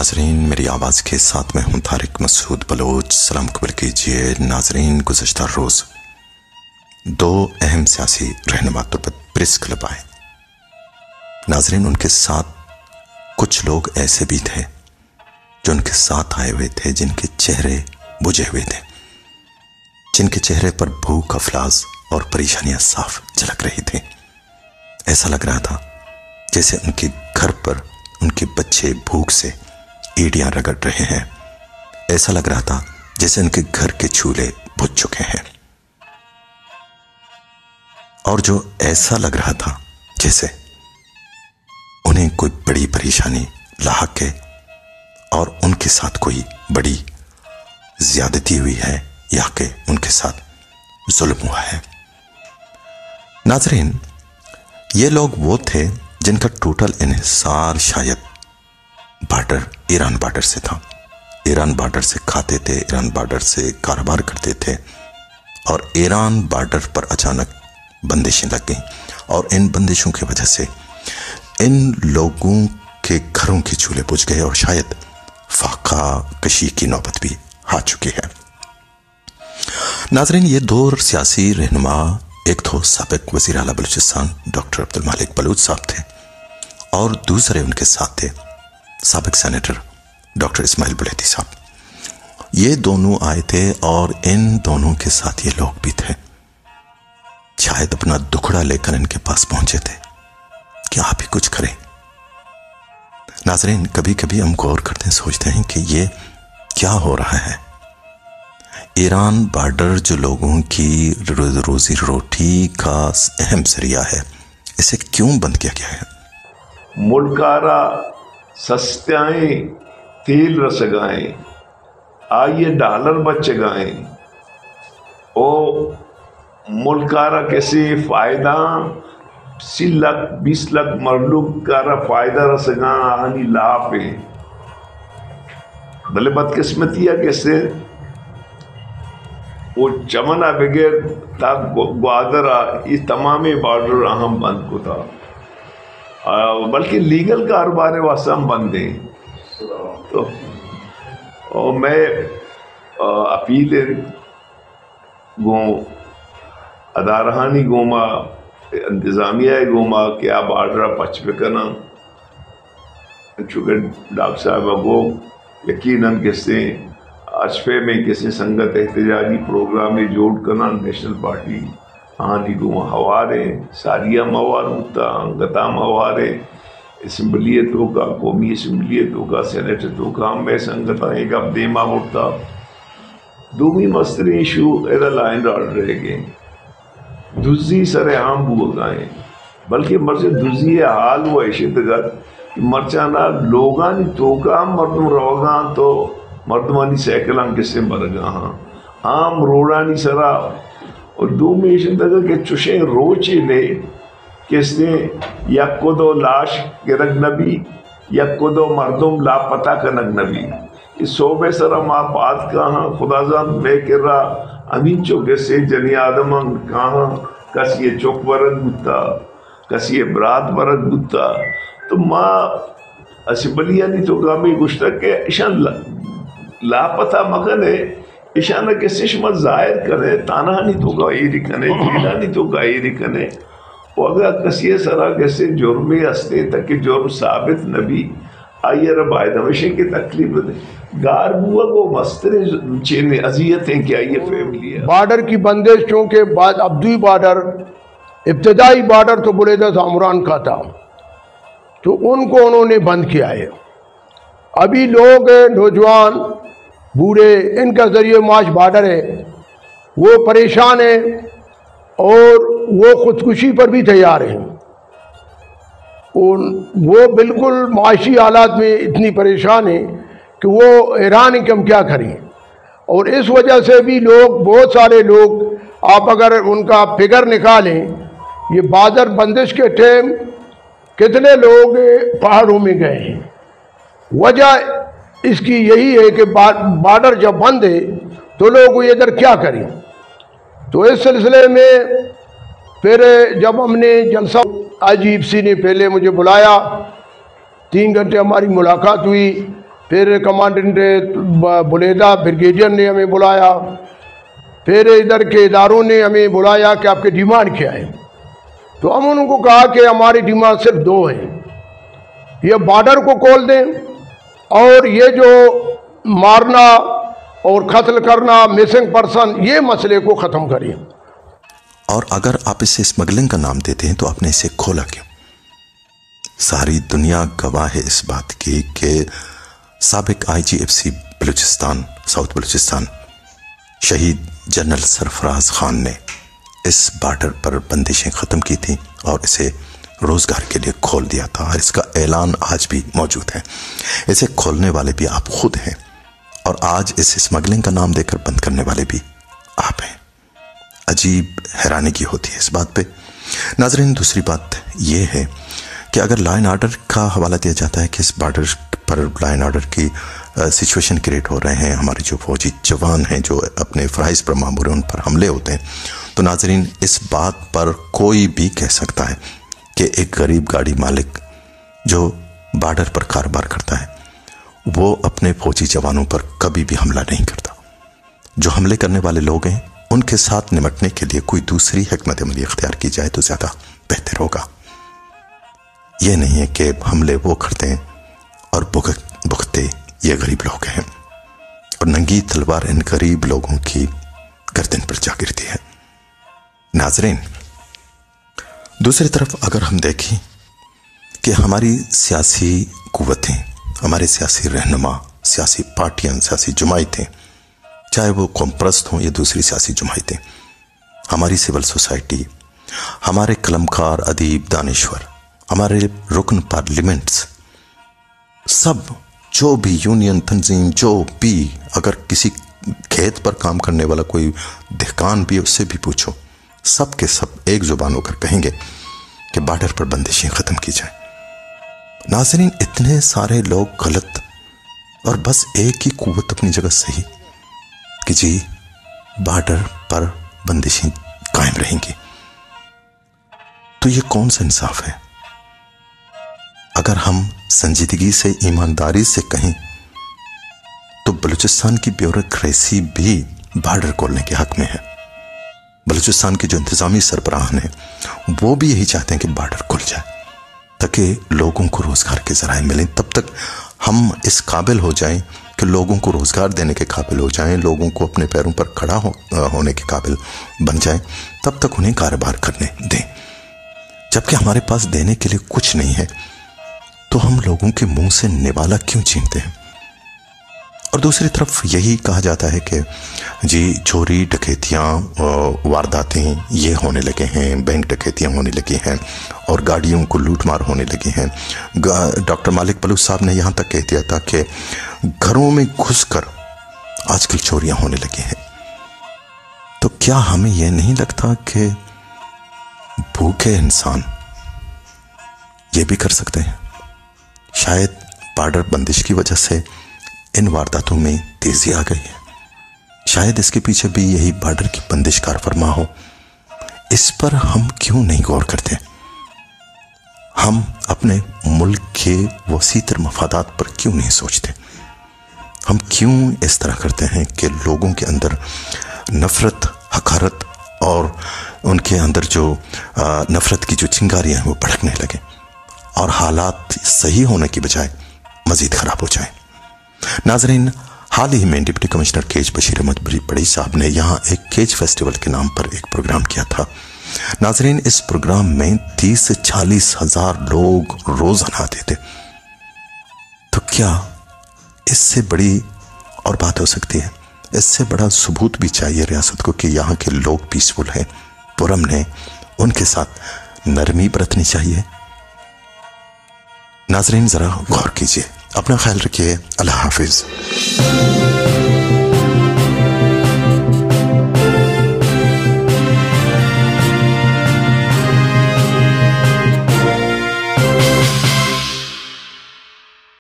ناظرین، میری آواز کے ساتھ میں ہوں طارق مسعود بلوچ۔ سلام قبول کیجئے ناظرین۔ گزشتہ روز دو اہم سیاسی رہنما تربت پریس کلب آئے۔ ناظرین، ان کے ساتھ کچھ لوگ ایسے بھی تھے جو ان کے ساتھ آئے ہوئے تھے جن کے چہرے بجھے ہوئے تھے، جن کے چہرے پر بھوک، افلاس اور پریشانیاں صاف جھلک رہی تھیں۔ ایسا لگ رہا تھا جیسے ان کے گھر پر ان کے بچے بھوک سے ایڑیاں رگڑ رہے ہیں۔ ایسا لگ رہا تھا جیسے ان کے گھر کے چولہے بجھ چکے ہیں، اور جو ایسا لگ رہا تھا جیسے انہیں کوئی بڑی پریشانی لاحق ہے اور ان کے ساتھ کوئی بڑی زیادتی ہوئی ہے یا کہ ان کے ساتھ ظلم ہوا ہے۔ ناظرین، یہ لوگ وہ تھے جن کا ٹوٹل انحصار شاید ایران بارڈر سے تھا۔ ایران بارڈر سے کھاتے تھے، ایران بارڈر سے کاروبار کرتے تھے، اور ایران بارڈر پر اچانک بندشیں لگ گئیں، اور ان بندشوں کی وجہ سے ان لوگوں کے گھروں کے چولہے بجھ گئے اور شاید فاقہ کشی کی نوبت بھی آ چکی ہے۔ ناظرین، یہ دو سیاسی رہنما، ایک تو سابق وزیر اعلیٰ بلوچستان ڈاکٹر عبدالمالک بلوچ صاحب تھے، اور دوسرے ان کے ساتھ تھے سابق سینیٹر ڈاکٹر اسماعیل بلیتی صاحب۔ یہ دونوں آئے تھے اور ان دونوں کے ساتھ یہ لوگ بھی تھے، شاید اپنا دکھڑا لے کر ان کے پاس پہنچے تھے کہ آپ ہی کچھ کریں۔ ناظرین، کبھی کبھی ہم غور کرتے ہیں، سوچتے ہیں کہ یہ کیا ہو رہا ہے۔ ایران بارڈر جو لوگوں کی روزی روٹی کا اہم ذریعہ ہے، اسے کیوں بند کیا گیا ہے؟ ملکارا سستائیں تیل رسگائیں، آئیے ڈالر بچ گائیں، او ملکارا کیسے فائدہ 30 لاکھ 20 لاکھ مرلوک کارا فائدہ رسگاں آنی لاپے بھلے بدقسمتی ہے کیسے وہ چمنا بغیر تا گوادرا یہ تمام بارڈر اہم بند کو تھا، بلکہ لیگل کاروبار واسطہ ہم بند ہیں۔ تو میں اپیل گوں ادارہانی گوما انتظامیہ گوما کیا بارڈر پچ پکنا، چونکہ ڈاکٹر صاحب گو یقیناً کسے اشفے میں کسی سنگت احتجاجی پروگرام جوڑ کرنا نیشنل پارٹی آنی گو ہوارے ساریہ موار ہوتا گتا موارے اسمبلیتوں کا قومی اسمبلیتوں کا سینیٹوں کا ہم میں سنگتا ایک اب دیما ہوتا دومی مستری ایشو ایرا لائن آرڈر رہ گئے دوزی سر عام بو گائیں، بلکہ مرچے دوزی حال وہ ایشی تگت مرچانا لوگانی توکا مردم روگاں تو مردمانی سیکلان کسے مرگا ہاں عام روڑانی سرا، اور دو میشن تک کہ چوشیں روچے لے کس نے یک کو دو لاش گرگ نبی، یک کو دو مردم لا پتہ کنگ نبی، اس صوبے سرا ماں پات کہاں خدا زان میں کر رہا امین چو کسے جنی آدمان کہاں کسی یہ چوک ورد بتا کسی یہ برات ورد بتا، تو ماں اسمبلیانی تو گامی گشتہ کہ اشان لاپتہ مکن ہے، اشانہ کے سشمت ظاہر کرے تانہانی تو گائی کنے جیلانی تو گائی کنے، وہ اگر کسی سرا کیسے جرمی ہستے تک جرم ثابت نبی آئیے رب آئے ہمیشہ کی تکلیف دے گار بوا کو مستر چینے عذیتیں کہ آئیے فیملی ہے۔ بارڈر کی بندش چونکہ بعد ابدوی بارڈر ابتدائی بارڈر تو بلیدہ عمران کا تھا، تو ان کو انہوں نے بند کیا ہے۔ ابھی لوگ نوجوان بوڑھے ان کا ذریعہ معاش بارڈر ہے، وہ پریشان ہیں اور وہ خودکشی پر بھی تیار ہیں، وہ بالکل معاشی حالات میں اتنی پریشان ہیں کہ وہ ایران کہ ہم کیا کریں، اور اس وجہ سے بھی لوگ بہت سارے لوگ آپ اگر ان کا فگر نکالیں یہ بازار بندش کے ٹائم کتنے لوگ پہاڑوں میں گئے ہیں۔ وجہ اس کی یہی ہے کہ بارڈر جب بند ہے تو لوگ یہ ادھر کیا کریں، تو اس سلسلے میں پھر جب ہم نے جلسہ IGFC نے پہلے مجھے بلایا 3 گھنٹے ہماری ملاقات ہوئی، پھر کمانڈنٹ بلیدہ بریگیڈیئر نے ہمیں بلایا، پھر ادھر کے اداروں نے ہمیں بلایا کہ آپ کی ڈیمانڈ کیا ہے. تو ہم ان کو کہا کہ ہماری ڈیمانڈ صرف 2 ہیں، یہ بارڈر کو کھول دیں اور یہ جو مارنا اور قتل کرنا، مسنگ پرسن، یہ مسئلے کو ختم کریں. اور اگر آپ اسے اسمگلنگ کا نام دیتے ہیں تو آپ نے اسے کھولا کیوں؟ ساری دنیا گواہ ہے اس بات کی کہ سابق IGFC بلوچستان، ساؤتھ بلوچستان، شہید جنرل سرفراز خان نے اس بارڈر پر بندشیں ختم کی تھیں اور اسے روزگار کے لیے کھول دیا تھا، اور اس کا اعلان آج بھی موجود ہے. اسے کھولنے والے بھی آپ خود ہیں، اور آج اس اسمگلنگ کا نام دے کر بند کرنے والے بھی آپ ہیں. عجیب حیرانی کی ہوتی ہے اس بات پہ. ناظرین، دوسری بات یہ ہے کہ اگر لا اینڈ آرڈر کا حوالہ دیا جاتا ہے کہ اس بارڈر پر لا اینڈ آرڈر کی سچویشن کریٹ ہو رہے ہیں، ہمارے جو فوجی جوان ہیں جو اپنے فرائض پر مامور ہیں، ان پر حملے ہوتے ہیں، تو ناظرین اس بات پر کوئی بھی کہہ سکتا ہے کہ ایک غریب گاڑی مالک جو بارڈر پر کاروبار کرتا ہے وہ اپنے فوجی جوانوں پر کبھی بھی حملہ نہیں کرتا. جو حملے کرنے والے لوگ ہیں ان کے ساتھ نمٹنے کے لیے کوئی دوسری حکمت عملی اختیار کی جائے تو زیادہ بہتر ہوگا. یہ نہیں ہے کہ حملے وہ کرتے ہیں اور بھگتے یہ غریب لوگ ہیں، اور ننگی تلوار ان غریب لوگوں کی گردن پر جا گرتی ہے. ناظرین، دوسری طرف اگر ہم دیکھیں کہ ہماری سیاسی قوتیں، ہمارے سیاسی رہنما، سیاسی پارٹیاں، سیاسی جماعتیں، چاہے وہ قوم پرست ہوں یا دوسری سیاسی جماعتیں، ہماری سول سوسائٹی، ہمارے قلمکار، ادیب، دانشور، ہمارے رکن پارلیمنٹس، سب جو بھی یونین تنظیم، جو بھی اگر کسی کھیت پر کام کرنے والا کوئی دہقان بھی، اس سے بھی پوچھو، سب کے سب ایک زبان ہو کر کہیں گے کہ بارڈر پر بندشیں ختم کی جائیں. ناظرین، اتنے سارے لوگ غلط اور بس ایک ہی قوت اپنی جگہ صحیح کہ جی بارڈر پر بندشیں قائم رہیں گی. تو یہ کون سا انصاف ہے؟ اگر ہم سنجیدگی سے، ایمانداری سے کہیں تو بلوچستان کی بیوروکریسی بھی بارڈر کھولنے کے حق میں ہے. بلوچستان کے جو انتظامی سربراہان ہیں وہ بھی یہی چاہتے ہیں کہ بارڈر کھل جائے تاکہ لوگوں کو روزگار کے ذرائع ملیں. تب تک ہم اس قابل ہو جائیں کہ لوگوں کو روزگار دینے کے قابل ہو جائیں، لوگوں کو اپنے پیروں پر کھڑا ہونے کے قابل بن جائیں، تب تک انہیں کاروبار کرنے دیں. جبکہ ہمارے پاس دینے کے لیے کچھ نہیں ہے تو ہم لوگوں کے منہ سے نوالا کیوں چھینتے ہیں؟ اور دوسری طرف یہی کہا جاتا ہے کہ جی چوری، ڈکیتیاں، وارداتیں یہ ہونے لگے ہیں، بینک ڈکیتیاں ہونے لگی ہیں اور گاڑیوں کو لوٹ مار ہونے لگی ہیں. ڈاکٹر مالک بلوچ صاحب نے یہاں تک کہہ دیا تھا کہ گھروں میں گھس کر آج کل چوریاں ہونے لگی ہیں. تو کیا ہمیں یہ نہیں لگتا کہ بھوکے انسان یہ بھی کر سکتے ہیں؟ شاید بارڈر بندش کی وجہ سے ان وارداتوں میں تیزی آ گئی ہے. شاید اس کے پیچھے بھی یہی بارڈر کی بندش کار فرما ہو. اس پر ہم کیوں نہیں غور کرتے؟ ہم اپنے ملک کے وسیع تر مفادات پر کیوں نہیں سوچتے؟ ہم کیوں اس طرح کرتے ہیں کہ لوگوں کے اندر نفرت، حقارت اور ان کے اندر جو نفرت کی جو چنگاریاں ہیں وہ بھڑکنے لگیں اور حالات صحیح ہونے کی بجائے مزید خراب ہو جائیں؟ ناظرین، حال ہی میں ڈپٹی کمشنر کیج بشیر احمد بڑی صاحب نے یہاں ایک کیج فیسٹیول کے نام پر ایک پروگرام کیا تھا. ناظرین، اس پروگرام میں 30 سے 40 ہزار لوگ روزانہ آتے تھے. تو کیا اس سے بڑی اور بات ہو سکتی ہے؟ اس سے بڑا ثبوت بھی چاہیے ریاست کو کہ یہاں کے لوگ پیسفل ہیں، پرامن ہیں، ان کے ساتھ نرمی برتنی چاہیے. ناظرین، ذرا غور کیجئے. اپنا خیال رکھیے. اللہ حافظ.